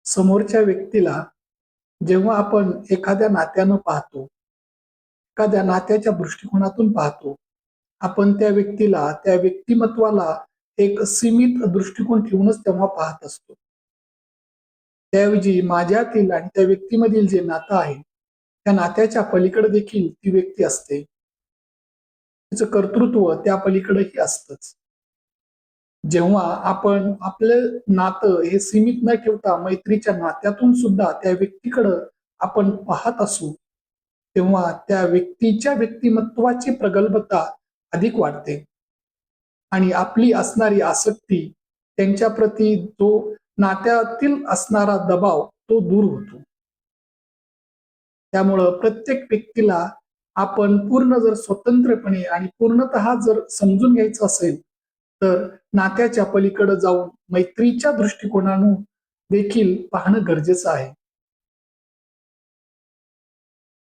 समोरच्या व्यक्तीला जेव्हा आपण एखाद्या नात्यानं पाहतो, एखाद्या नात्याच्या दृष्टिकोनातून पाहतो, आपण त्या व्यक्तीला, त्या व्यक्तिमत्वाला एक सीमित दृष्टिकोन ठेवूनच तेव्हा पाहत असतो. त्याऐवजी माझ्यातील आणि त्या व्यक्तीमधील जे नातं आहे, त्या नात्याच्या पलीकडे देखील ती व्यक्ती असते. तिचं कर्तृत्व त्या पलीकडेही असतंच. जेव्हा आपण आपलं नातं हे सीमित न ठेवता मैत्रीच्या नात्यातून सुद्धा त्या व्यक्तीकडं आपण पाहत असू, तेव्हा त्या व्यक्तीच्या व्यक्तिमत्वाची प्रगल्भता अधिक वाढते आणि आपली असणारी आसक्ती, त्यांच्याप्रती जो नात्यातील असणारा दबाव तो दूर होतो. त्यामुळं प्रत्येक व्यक्तीला आपण पूर्ण जर स्वतंत्रपणे आणि पूर्णतः जर समजून घ्यायचं असेल, तर नात्याच्या पलीकडे जाऊन मैत्रीच्या दृष्टिकोनातून देखील पाहणं गरजेचं आहे.